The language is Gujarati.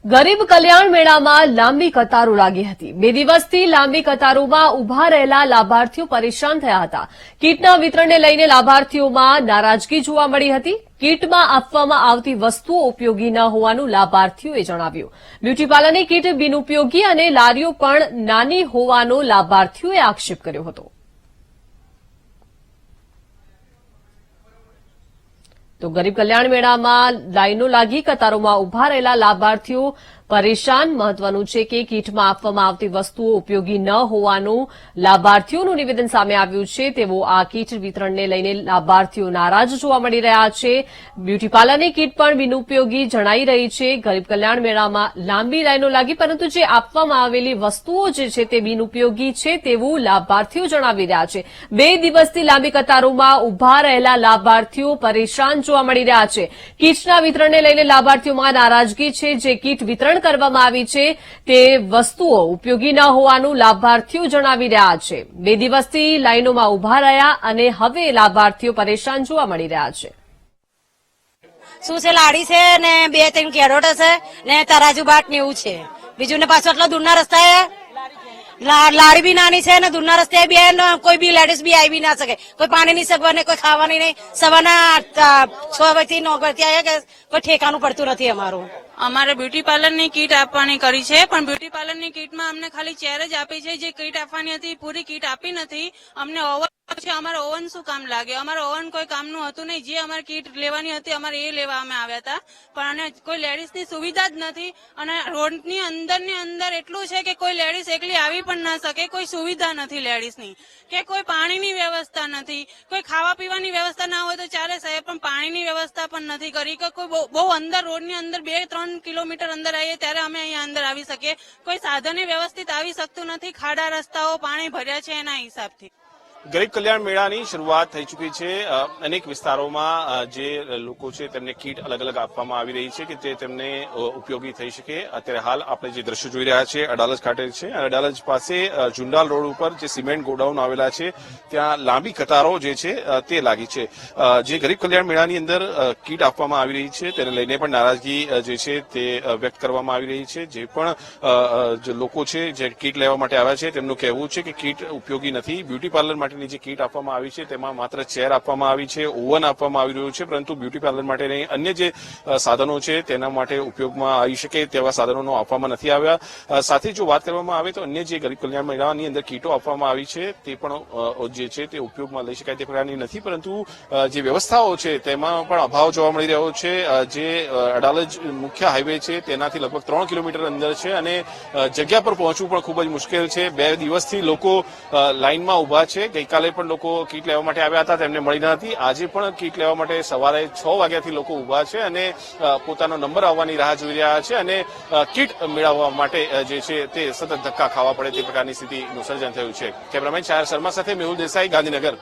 ગરીબ કલ્યાણ મેળામાં લાંબી કતારો લાગી હતી। 2 દિવસથી લાંબી કતારોમાં ઉભા રહેલા લાભાર્થીઓ પરેશાન થયા હતા। કીટના વિતરણને લઈને લાભાર્થીઓમાં નારાજગી જોવા મળી હતી। કીટમાં આપવામાં આવતી વસ્તુઓ ઉપયોગી ન હોવાનું લાભાર્થીઓએ જણાવ્યું। બ્યુટી પાર્લરની કીટ બિનઉપયોગી અને લારીઓ પણ નાની હોવાનો લાભાર્થીઓએ આક્ષેપ કર્યો હતો। તો ગરીબ કલ્યાણ મેળામાં લાઈનો લાગી કતારોમાં ઉભા રહેલા લાભાર્થીઓ પરેશાન। મહત્વનું છે કે કીટમાં આપવામાં આવતી વસ્તુઓ ઉપયોગી ન હોવાનું લાભાર્થીઓનું નિવેદન સામે આવ્યું છે। તેવો આ કીટ વિતરણને લઈને લાભાર્થીઓ નારાજ જોવા મળી રહ્યા છે। બ્યુટી પાર્લરની કીટ પણ બિનઉપયોગી જણાઈ રહી છે। ગરીબ કલ્યાણ મેળામાં લાંબી લાઈનો લાગી, પરંતુ જે આપવામાં આવેલી વસ્તુઓ જે છે તે બિનઉપયોગી છે તેવું લાભાર્થીઓ જણાવી રહ્યા છે। 2 દિવસથી લાંબી કતારોમાં ઉભા રહેલા લાભાર્થીઓ પરેશાન જોવા મળી રહ્યા છે। કીટના વિતરણને લઈને લાભાર્થીઓમાં નારાજગી છે। જે કીટ વિતરણ કરવામાં આવી છે તે વસ્તુઓ ઉપયોગી ન હોવાનું લાભાર્થીઓ જણાવી રહ્યા છે। 2 દિવસથી લાઈનોમાં ઉભા રહ્યા અને હવે લાભાર્થીઓ પરેશાન જોવા મળી રહ્યા છે। શું છે, લાડી છે ને 2-3 કેરોટ છે ને તરાજુ બાટ ને એવું છે। બીજું ને પાછો એટલા દૂરના રસ્તા લાડી બી નાની છે ને દૂરના રસ્તે બી કોઈ બી લેડીઝ બી આવી ના શકે। કોઈ પાણી ની સગવડ ને કોઈ ખાવાની નહીં। સવારના 6 વાગ્યાથી 9 વાગ્યા આવ્યા કે કોઈ ઠેકાનું પડતું નથી અમારું। અમારે બ્યુટી પાર્લરની કીટ આપવાની કરી છે, પણ બ્યુટી પાર્લરની કીટમાં અમને ખાલી ચેર જ આપી છે। જે કીટ આપવાની હતી પૂરી કીટ આપી નથી। અમને ઓવન છે, અમારે ઓવન શું કામ લાગે? અમારે ઓવન કોઈ કામનું હતું નહીં। જે અમારે કીટ લેવાની હતી અમારે એ લેવા અમે આવ્યા હતા, પણ કોઈ લેડીઝની સુવિધા જ નથી। અને રોડની અંદર એટલું છે કે કોઈ લેડીઝ એકલી આવી પણ ના શકે। કોઈ સુવિધા નથી લેડીઝની, કે કોઈ પાણીની વ્યવસ્થા નથી। કોઈ ખાવા પીવાની વ્યવસ્થા ના હોય તો ચાલે સાહેબ, પણ પાણીની વ્યવસ્થા પણ નથી કરી। કે કોઈ બહુ અંદર રોડની અંદર 2-3 કિલોમીટર અંદર આવીએ ત્યારે અમે અહીંયા અંદર આવી શકીએ। કોઈ સાધને વ્યવસ્થિત આવી શકતું નથી। ખાડા રસ્તાઓ પાણી ભર્યા છે એના હિસાબથી। ગરીબ કલ્યાણ મેળાની શરૂઆત થઈ ચૂકી છે। અનેક વિસ્તારોમાં જે લોકો છે તેમને કીટ અલગ અલગ આપવામાં આવી રહી છે કે જે તેમને ઉપયોગી થઈ શકે। અત્યારે હાલ આપણે જે દ્રશ્યો જોઈ રહ્યા છે અડાલજ ખાતે છે। અડાલજ પાસે જુંડાલ રોડ ઉપર જે સિમેન્ટ ગોડાઉન આવેલા છે ત્યાં લાંબી કતારો જે છે તે લાગી છે। જે ગરીબ કલ્યાણ મેળાની અંદર કીટ આપવામાં આવી રહી છે તેને લઈને પણ નારાજગી જે છે તે વ્યક્ત કરવામાં આવી રહી છે। જે પણ જે લોકો છે જે કીટ લેવા માટે આવ્યા છે તેમનું કહેવું છે કે કીટ ઉપયોગી નથી। બ્યુટી પાર્લર માટેની જે કીટ આપવામાં આવી છે તેમાં માત્ર ચેર આપવામાં આવી છે, ઓવન આપવામાં આવી રહ્યું છે, પરંતુ બ્યુટી પાર્લર માટેની અન્ય જે સાધનો છે તેના માટે ઉપયોગમાં આવી શકે તેવા સાધનો આપવામાં નથી આવ્યા। સાથે જો વાત કરવામાં આવે તો અન્ય જે ગરીબ કલ્યાણ મેળાની અંદર કીટો આપવામાં આવી છે તે પણ જે છે તે ઉપયોગમાં લઈ શકાય તે પ્રકારની નથી, પરંતુ જે વ્યવસ્થાઓ છે તેમાં પણ અભાવ જોવા મળી રહ્યો છે। જે અડાલજ મુખ્ય હાઈવે છે તેનાથી લગભગ 3 કિલોમીટર અંદર છે અને જગ્યા પર પહોંચવું પણ ખૂબ જ મુશ્કેલ છે। 2 દિવસથી લોકો લાઇનમાં ઉભા છે। ગઈકાલે પણ લોકો કીટ લેવા માટે આવ્યા હતા, તેમને મળી ન હતી। આજે પણ કીટ લેવા માટે સવારે 6 વાગ્યાથી લોકો ઉભા છે અને પોતાનો નંબર આવવાની રાહ જોઈ રહ્યા છે અને કીટ મેળવવા માટે જે છે તે સતત ધક્કા ખાવા પડે તે પ્રકારની સ્થિતિનું સર્જન થયું છે। કેમેરામેન શાયર શર્મા સાથે મેહુલ દેસાઈ, ગાંધીનગર।